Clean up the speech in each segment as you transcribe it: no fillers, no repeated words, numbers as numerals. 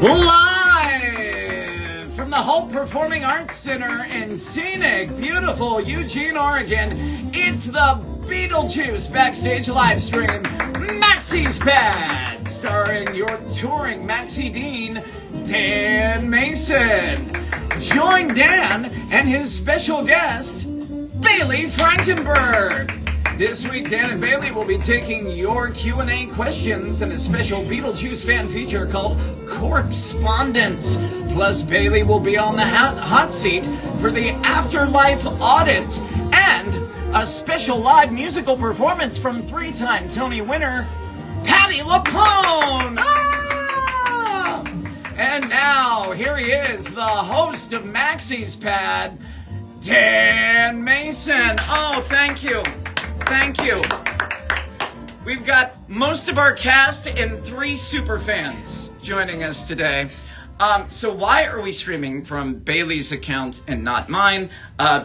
Live from the Hope Performing Arts Center in scenic, beautiful Eugene, Oregon, it's the Beetlejuice backstage live stream, Maxie's Pad, starring your touring Maxie Dean, DanMason. Join Dan and his special guest, Bailey Frankenberg. This week, Dan and Bailey will be taking your Q&A questions in a special Beetlejuice fan feature called Correspondence. Plus, Bailey will be on the hot seat for the Afterlife Audit and a special live musical performance from three-time Tony winner, Patti LuPone. Ah! And now, here he is, the host of Maxie's Pad, DanMason. Oh, thank you. Thank you. We've got most of our cast and 3 super fans joining us today. So why are we streaming from Bailey's account and not mine?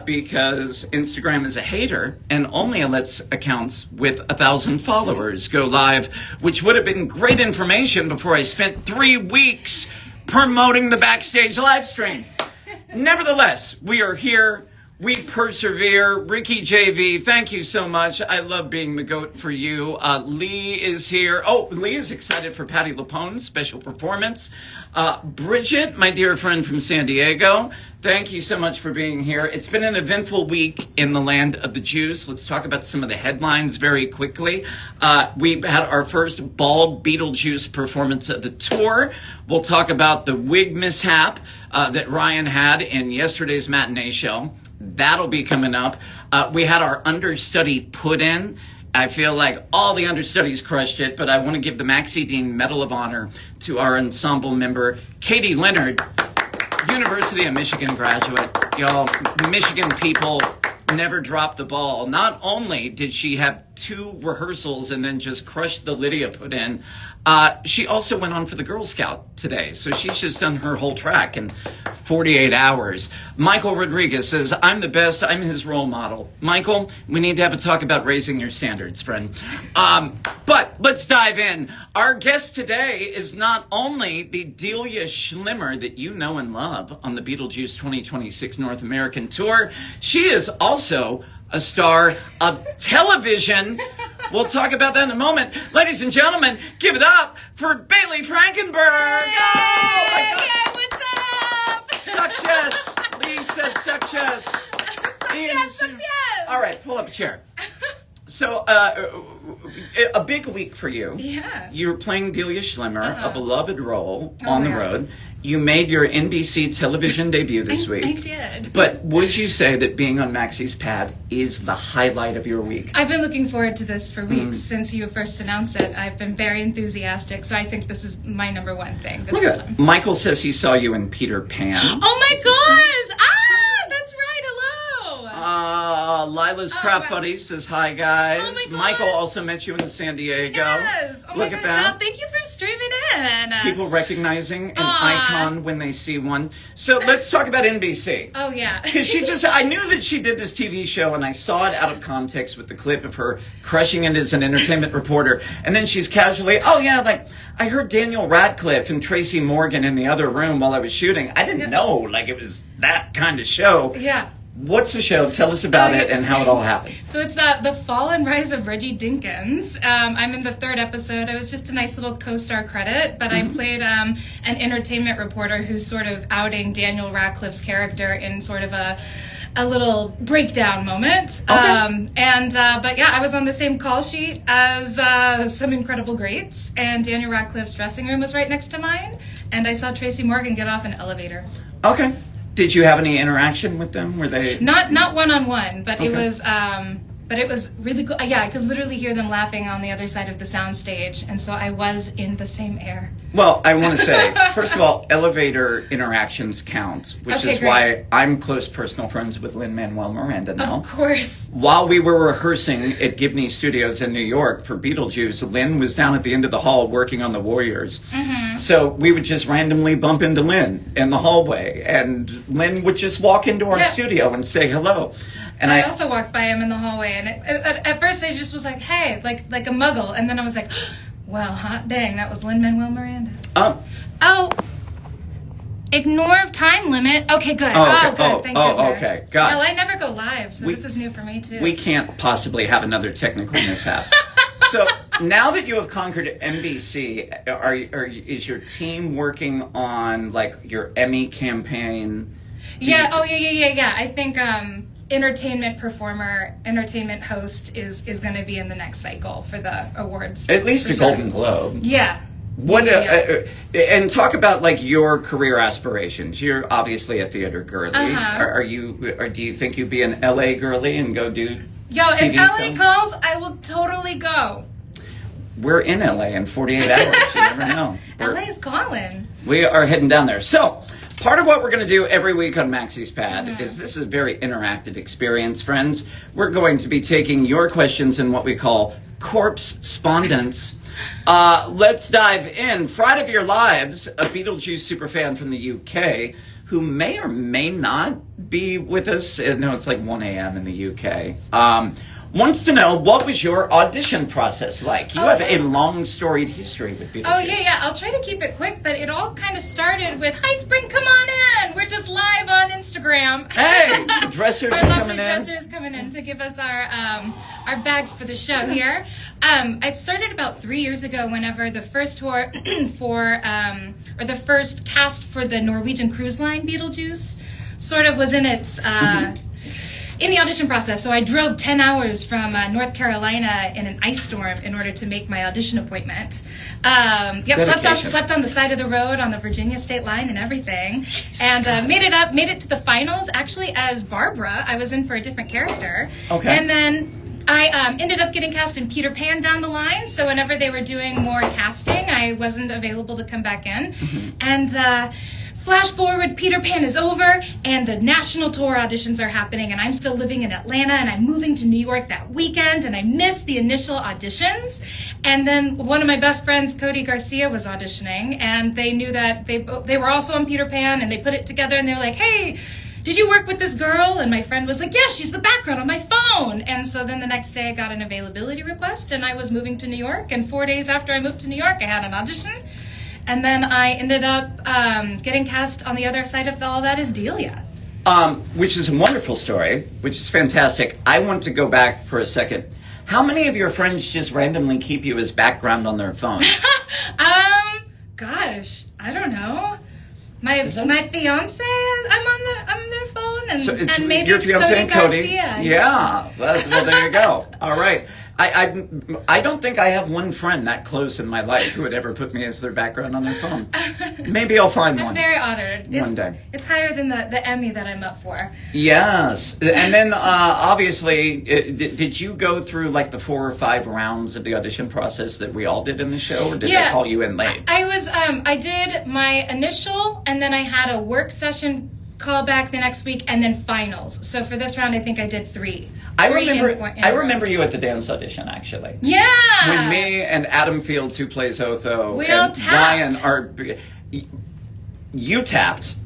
Because Instagram is a hater and only lets accounts with 1,000 followers go live, which would have been great information before I spent 3 weeks promoting the backstage live stream. Nevertheless, we are here. We persevere. Ricky JV, thank you so much. I love being the GOAT for you. Lee is here. Oh, Lee is excited for Patti LuPone's special performance. Bridget, my dear friend from San Diego, thank you so much for being here. It's been an eventful week in the land of the Juice. Let's talk about some of the headlines very quickly. We had our first bald Beetlejuice performance of the tour. We'll talk about the wig mishap that Ryan had in yesterday's matinee show. That'll be coming up. We had our understudy put in. I feel like all the understudies crushed it, but I want to give the Maxie Dean Medal of Honor to our ensemble member, Katie Leonard, University of Michigan graduate. Y'all, Michigan people never drop the ball. Not only did she have 2 rehearsals and then just crush the Lydia put in, she also went on for the Girl Scout today. So she's just done her whole track in 48 hours. Michael Rodriguez says, I'm the best. I'm his role model. Michael, we need to have a talk about raising your standards, friend. But let's dive in. Our guest today is not only the Delia Schlimmer that you know and love on the Beetlejuice 2026 North American Tour, she is also a star of television. We'll talk about that in a moment. Ladies and gentlemen, give it up for Bailey Frankenberg. Oh, my God. Hey, what's up? Success. Lee says success. Success. All right, pull up a chair. So, a big week for you. Yeah. You're playing Delia Schlimmer, a beloved role on the road. You made your NBC television debut this week. I did. But would you say that being on Maxie's Pad is the highlight of your week? I've been looking forward to this for weeks since you first announced it. I've been very enthusiastic, so I think this is my number one thing this whole time. Michael says he saw you in Peter Pan. Oh my gosh! That's right. Hello. Lila's Crap Buddy says hi, guys. Oh my Michael gosh. also met you in San Diego. Yes. Oh Look my at gosh. that. Well, thank you for streaming in. People recognizing an icon when they see one. So let's talk about NBC. Oh yeah. Because I knew that she did this TV show, and I saw it out of context with the clip of her crushing it as an entertainment reporter. And then she's casually, I heard Daniel Radcliffe and Tracy Morgan in the other room while I was shooting. I didn't know, it was that kind of show. Yeah. What's the show? Tell us about it and how it all happened. So it's the fall and rise of Reggie Dinkins. I'm in the 3rd episode. It was just a nice little co-star credit, but I played an entertainment reporter who's sort of outing Daniel Radcliffe's character in sort of a little breakdown moment. Okay. But yeah, I was on the same call sheet as some incredible greats, and Daniel Radcliffe's dressing room was right next to mine, and I saw Tracy Morgan get off an elevator. Okay. Did you have any interaction with them? Were they not one-on-one, but it was really cool. Yeah, I could literally hear them laughing on the other side of the soundstage, and so I was in the same air. Well, I want to say, first of all, elevator interactions count, which is why I'm close personal friends with Lin-Manuel Miranda now. Of course. While we were rehearsing at Gibney Studios in New York for Beetlejuice, Lin was down at the end of the hall working on the Warriors. Mm-hmm. So we would just randomly bump into Lin in the hallway, and Lin would just walk into our studio and say hello. And I also walked by him in the hallway, and at first I just was like, hey, like a muggle, and then I was like, well, hot dang, that was Lin-Manuel Miranda. Oh, Ignore time limit. Okay, good. Oh, okay. Good. Thank goodness. Okay. Got it. Well, I never go live, so this is new for me too. We can't possibly have another technical mishap. So now that you have conquered NBC, is your team working on like your Emmy campaign? Yeah. I think entertainment performer, entertainment host is going to be in the next cycle for the awards. At least a Golden Globe. Yeah. What and talk about like your career aspirations. You're obviously a theater girly. Are you? Or do you think you'd be an LA girly and go do? If TV LA film? calls, I will totally go. We're in LA in 48 hours. You never know. LA is calling. We are heading down there. So, part of what we're going to do every week on Maxie's Pad is this is a very interactive experience, friends. We're going to be taking your questions in what we call corpse-spondence. Let's dive in. Fright of Your Lives, a Beetlejuice superfan from the UK, who may or may not be with us. No, it's like 1 a.m. in the UK. Wants to know, what was your audition process like? You have a long storied history with Beetlejuice. Oh, yeah. I'll try to keep it quick, but it all kind of started with, "Hi, Spring, come on in. We're just live on Instagram." Hey, the dressers are Our coming lovely in. dressers coming in to give us our bags for the show here. It started about 3 years ago whenever the first tour or the first cast for the Norwegian cruise line Beetlejuice sort of was in its... in the audition process. So I drove 10 hours from North Carolina in an ice storm in order to make my audition appointment. Slept on the side of the road on the Virginia state line and everything. And made it to the finals actually as Barbara. I was in for a different character. Okay. And then I ended up getting cast in Peter Pan down the line. So whenever they were doing more casting, I wasn't available to come back in. And flash forward, Peter Pan is over, and the national tour auditions are happening, and I'm still living in Atlanta, and I'm moving to New York that weekend, and I missed the initial auditions. And then one of my best friends, Cody Garcia, was auditioning, and they knew that they were also on Peter Pan, and they put it together, and they were like, "Hey, did you work with this girl?" And my friend was like, "Yeah, she's the background on my phone." And so then the next day I got an availability request, and I was moving to New York, and 4 days after I moved to New York, I had an audition. And then I ended up getting cast on the other side of all that as Delia. Which is a wonderful story, which is fantastic. I want to go back for a second. How many of your friends just randomly keep you as background on their phone? Gosh, I don't know. My fiance, I'm on their phone, and maybe your fiance and Cody. Garcia. Yeah. Well, there you go. All right. I don't think I have one friend that close in my life who would ever put me as their background on their phone. Maybe I'll find one. I'm very honored. One day. It's higher than the Emmy that I'm up for. Yes. And then, obviously, did you go through like the 4 or 5 rounds of the audition process that we all did in the show, or did they call you in late? I did my initial, and then I had a work session call back the next week, and then finals. So for this round, I think I did 3. I remember you at the dance audition, actually. Yeah. When me and Adam Fields, who plays Otho, we and all tapped. Ryan you tapped.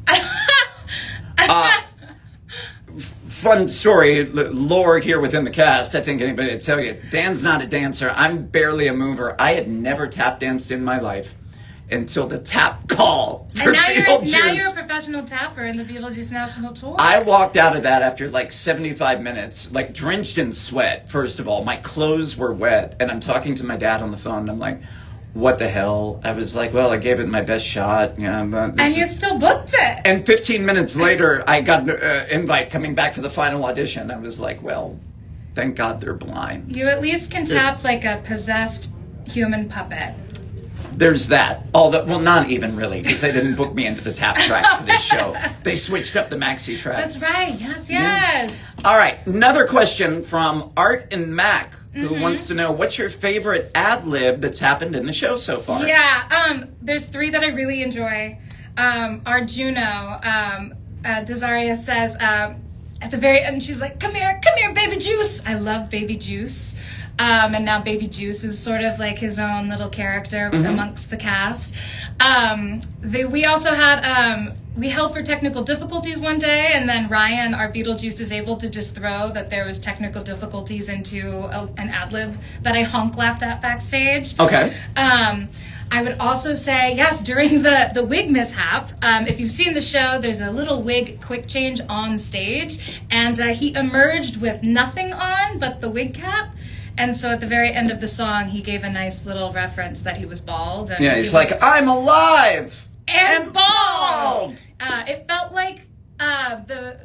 Fun story, lore here within the cast. I think anybody would tell you, Dan's not a dancer. I'm barely a mover. I had never tap danced in my life until the tap call for and now Beetlejuice. You're a professional tapper in the Beetlejuice National Tour. I walked out of that after like 75 minutes, like drenched in sweat, first of all. My clothes were wet, and I'm talking to my dad on the phone, and I'm like, what the hell? I was like, well, I gave it my best shot. And you still booked it. And 15 minutes later, I got an invite coming back for the final audition. I was like, well, thank God they're blind. You at least can tap like a possessed human puppet. There's that. Well, not even really, because they didn't book me into the tap track for this show. They switched up the Maxie track. That's right. Yes. All right. Another question from Art and Mac, who wants to know, what's your favorite ad-lib that's happened in the show so far? Yeah. There's 3 that I really enjoy. Our Juno, Desaria says at the very end, she's like, come here, Baby Juice. I love Baby Juice. And now Baby Juice is sort of like his own little character amongst the cast. We also had, we held for technical difficulties one day, and then Ryan, our Beetlejuice, is able to just throw that there was technical difficulties into an ad-lib that I honk laughed at backstage. Okay. I would also say, yes, during the wig mishap, if you've seen the show, there's a little wig quick change on stage, and he emerged with nothing on but the wig cap. And so at the very end of the song, he gave a nice little reference that he was bald. And yeah, he's like, I'm alive and bald. It felt like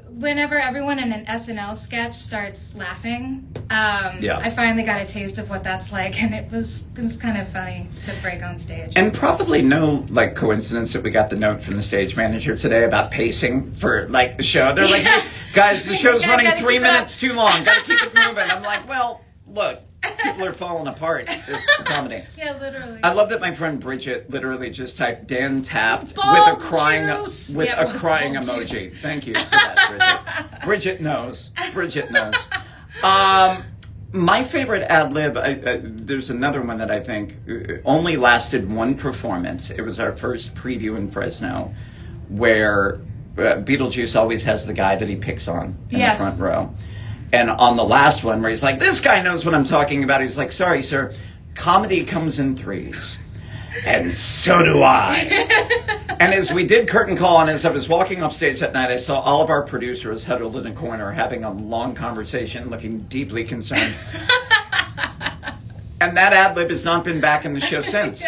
whenever everyone in an SNL sketch starts laughing, I finally got a taste of what that's like, and it was kind of funny to break on stage. And probably no like coincidence that we got the note from the stage manager today about pacing for like the show. They're like, hey, guys, the show's running 3 minutes too long. Got to keep it moving. I'm like, well, look, people are falling apart for comedy. Yeah, literally. I love that my friend Bridget literally just typed Dan tapped Bald with a crying juice. crying bald emoji. juice. Thank you for that, Bridget. Bridget knows. Bridget knows. My favorite ad lib. There's another one that I think only lasted one performance. It was our first preview in Fresno, where Beetlejuice always has the guy that he picks on in the front row. And on the last one where he's like, this guy knows what I'm talking about. He's like, sorry, sir, comedy comes in threes. And so do I. And as we did curtain call, and as I was walking off stage that night, I saw all of our producers huddled in a corner having a long conversation, looking deeply concerned. And that ad lib has not been back in the show since.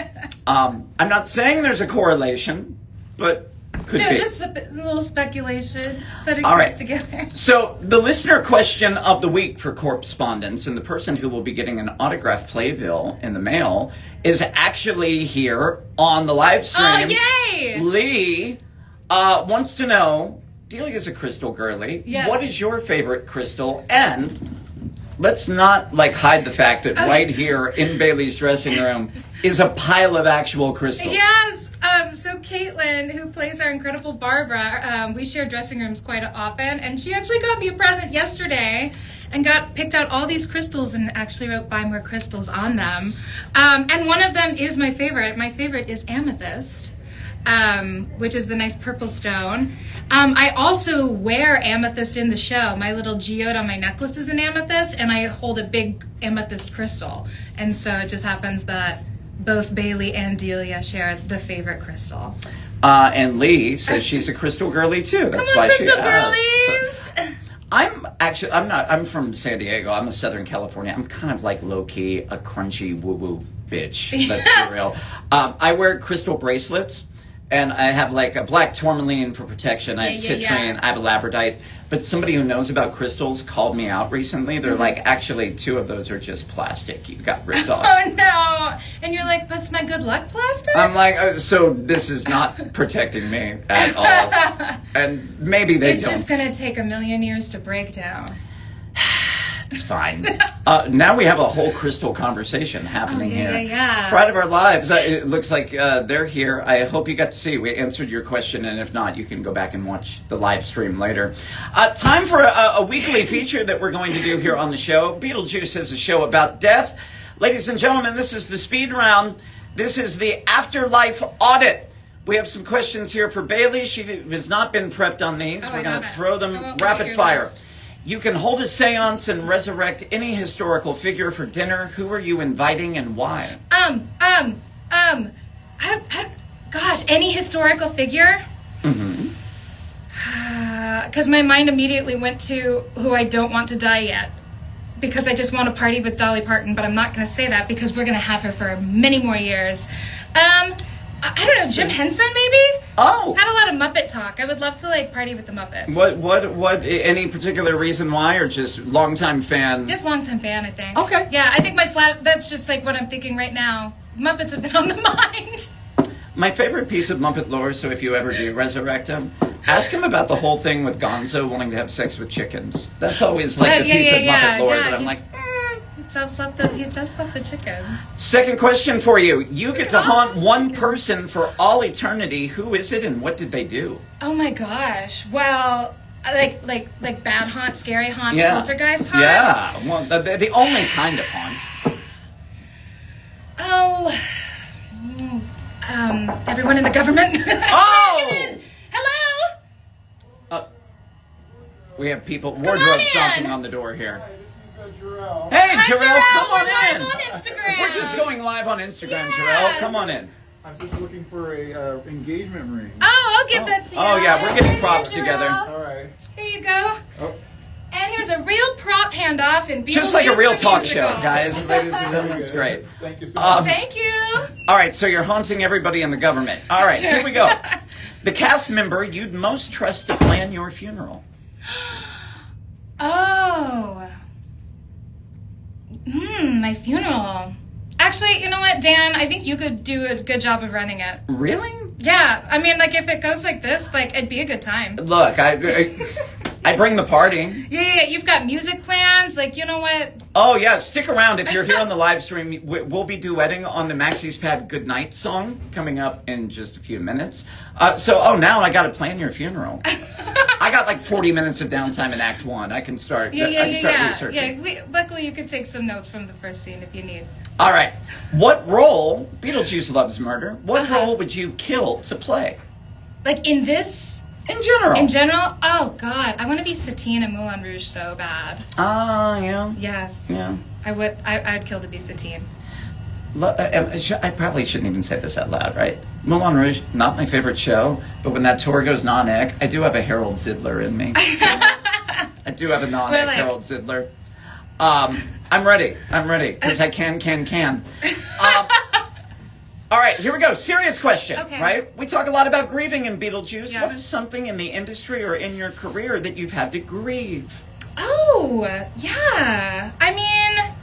I'm not saying there's a correlation, but could be. Just a little speculation, putting All right. things together. So the listener question of the week for correspondence, and the person who will be getting an autographed playbill in the mail, is actually here on the live stream. Oh, yay! Lee wants to know, Delia's a crystal girly. Yes. What is your favorite crystal? And let's not hide the fact that right here in Bailey's dressing room is a pile of actual crystals. Yes. So Caitlin, who plays our incredible Barbara, we share dressing rooms quite often, and she actually got me a present yesterday and picked out all these crystals and actually wrote "buy more crystals" on them. And one of them is my favorite. My favorite is amethyst, which is the nice purple stone. I also wear amethyst in the show. My little geode on my necklace is an amethyst, and I hold a big amethyst crystal. And so it just happens that both Bailey and Delia share the favorite crystal. And Lee says she's a crystal girly too. That's Come on, why crystal she girlies! So, I'm from San Diego. I'm a Southern California. I'm kind of like low-key a crunchy woo-woo bitch. Let's be real. I wear crystal bracelets, and I have like a black tourmaline for protection. I have citrine. I have a labradorite. But somebody who knows about crystals called me out recently. They're like, actually, 2 of those are just plastic. You got ripped off. Oh, no. And you're like, that's my good luck plaster? I'm like, so this is not protecting me at all. And maybe they don't. It's just going to take 1,000,000 years to break down. It's fine. Now we have a whole crystal conversation happening here. Yeah. Fright of our lives. It looks like they're here. I hope you got to see. We answered your question, and if not, you can go back and watch the live stream later. Time for a weekly feature that we're going to do here on the show. Beetlejuice is a show about death. Ladies and gentlemen, this is the speed round. This is the afterlife audit. We have some questions here for Bailey. She has not been prepped on these. We're going to throw them rapid fire. List. You can hold a seance and resurrect any historical figure for dinner. Who are you inviting and why? Gosh, any historical figure? Mm-hmm. Because my mind immediately went to who I don't want to die yet. Because I just want to party with Dolly Parton, but I'm not going to say that because we're going to have her for many more years. I don't know, Jim Henson maybe? Oh. Had a lot of Muppet talk. I would love to party with the Muppets. What any particular reason why, or just longtime fan? Just longtime fan, I think. Okay. Yeah, I think that's just what I'm thinking right now. Muppets have been on the mind. My favorite piece of Muppet lore, so if you ever do resurrect him, ask him about the whole thing with Gonzo wanting to have sex with chickens. That's always the piece of Muppet lore that I'm like, He does love the chickens. Second question for you. You get to haunt one person for all eternity. Who is it and what did they do? Oh my gosh. Well, like bad haunt, scary haunt, poltergeist haunt? Yeah. Well, the only kind of haunt. Oh. Everyone in the government. Oh! Hello? We have wardrobes knocking on the door here. Hey, Jarrell, come on in. Live on Instagram. We're just going live on Instagram, Jarrell. Come on in. I'm just looking for a engagement ring. Oh, I'll give that to you. Oh, yeah, we're getting props Here, together. girl. All right. Here you go. Oh, And here's a real prop handoff in Beetlejuice Just like a real the talk musical. show, guys. Ladies and gentlemen, it's great. thank you so much. Thank you. All right, so you're haunting everybody in the government. All right, here we go. The cast member you'd most trust to plan your funeral. Oh. My funeral. Actually, you know what, Dan? I think you could do a good job of running it. Really? Yeah, I mean, like, if it goes like this, like, it'd be a good time. Look, I bring the party. Yeah, you've got music plans, like, you know what? Oh, yeah, stick around. If you're here on the live stream, we'll be duetting on the Maxie's Pad Goodnight song coming up in just a few minutes. Now I got to plan your funeral. I got like 40 minutes of downtime in Act 1. I can start researching. Luckily, you could take some notes from the first scene if you need. All right. What role, Beetlejuice loves murder, what role would you kill to play? Like, in this... In general. In general? Oh, God. I want to be Satine in Moulin Rouge so bad. Oh, yeah. Yes. Yeah. I would. I'd kill to be Satine. I probably shouldn't even say this out loud, right? Moulin Rouge, not my favorite show, but when that tour goes non-ec, I do have a Harold Zidler in me. I do have a non-ec Harold Zidler. I'm ready, because I can. All right, here we go. Serious question, Okay. right? We talk a lot about grieving in Beetlejuice. Yeah. What is something in the industry or in your career that you've had to grieve? Oh, yeah. I mean,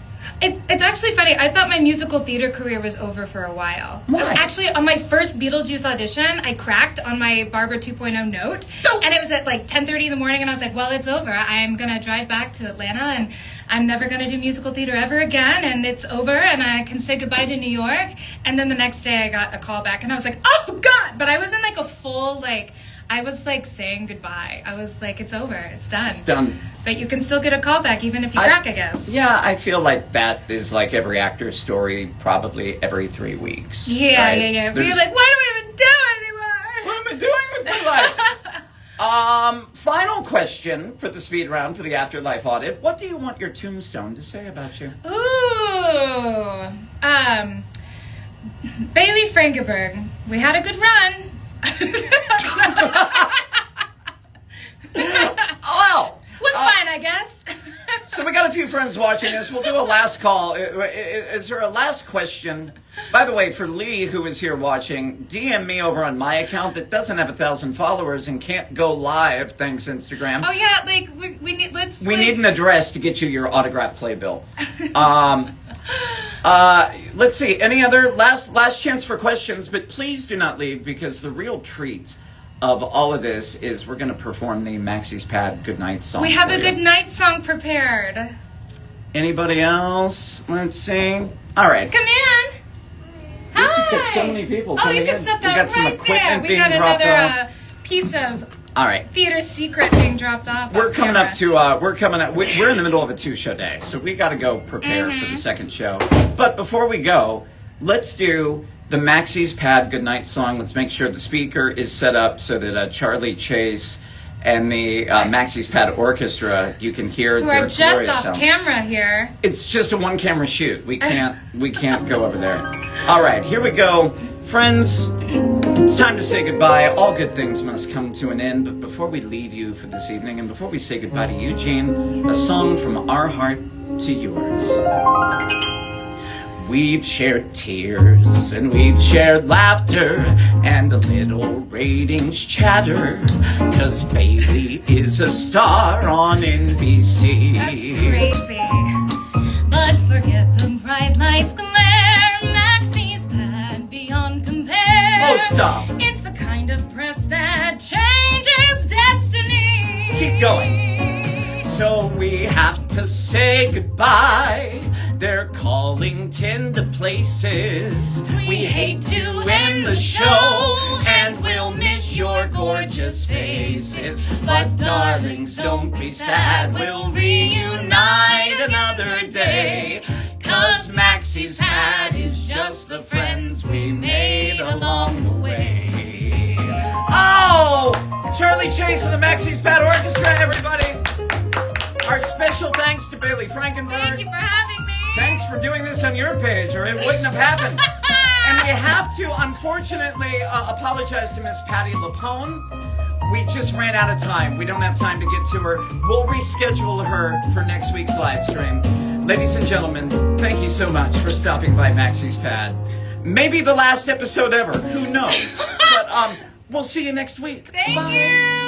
it's actually funny. I thought my musical theater career was over for a while. Why? Actually, on my first Beetlejuice audition, I cracked on my Barbara 2.0 note. Oh. And it was at like 10:30 in the morning, and I was like, well, it's over. I'm going to drive back to Atlanta, and I'm never going to do musical theater ever again, and it's over, and I can say goodbye to New York. And then the next day, I got a call back, and I was like, oh, God! But I was in like a full, like... I was like saying goodbye. I was like, it's over. It's done. It's done. But you can still get a call back even if you crack, I guess. Yeah, I feel like that is like every actor's story probably every 3 weeks. Yeah, right? yeah. But you're like, what do we even do anymore? What am I doing with my life? Final question for the speed round for the afterlife audit. What do you want your tombstone to say about you? Ooh. Bailey Frankenberg. We had a good run. Well, was fine, I guess. so we got a few friends watching this. We'll do a last call. Is there a last question? By the way, for Lee, who is here watching, DM me over on my account that doesn't have 1,000 followers and can't go live, thanks Instagram. Oh yeah, like we need We need an address to get you your autograph playbill. Let's see. Any other last chance for questions? But please do not leave, because the real treat of all of this is we're going to perform the Maxie's Pad Goodnight song. We have for a you. good night song prepared. Anybody else? Let's see. All right. Come in. We just got Hi. so many people Oh, coming you can in. set We got that some right equipment there. We being got dropped another off. piece of All right. theater secret being dropped off. We're off coming camera. up to we're in the middle of a 2-show day, so we got to go prepare for the second show. But before we go, let's do the Maxie's Pad Goodnight song. Let's make sure the speaker is set up so that Charlie Chase and the Maxie's Pad Orchestra, you can hear Who their are just glorious off sounds. camera here. It's just a one-camera shoot. We can't go over there. All right, here we go, friends. It's time to say goodbye. All good things must come to an end. But before we leave you for this evening, and before we say goodbye to Eugene, a song from our heart to yours. We've shared tears, and we've shared laughter, and a little ratings chatter, 'cause Bailey is a star on NBC. That's crazy. But forget the bright lights glare. Maxie's Pad beyond compare. Oh, stop. It's the kind of press that changes destiny. Keep going. So we have to say goodbye. They're calling tender places. We hate to end the show, and we'll miss your gorgeous faces. But darlings, don't be sad. We'll reunite another day. 'Cause Maxie's Pad is just the friends we made along the way. Oh! Charlie Chase and the Maxie's Pad Orchestra, everybody! Our special thanks to Bailey Frankenberg. Thank you for having me. Thanks for doing this on your page, or it wouldn't have happened. And we have to, unfortunately, apologize to Miss Patty Lapone. We just ran out of time. We don't have time to get to her. We'll reschedule her for next week's live stream. Ladies and gentlemen, thank you so much for stopping by Maxie's Pad. Maybe the last episode ever. Who knows? But we'll see you next week. Thank Bye. you.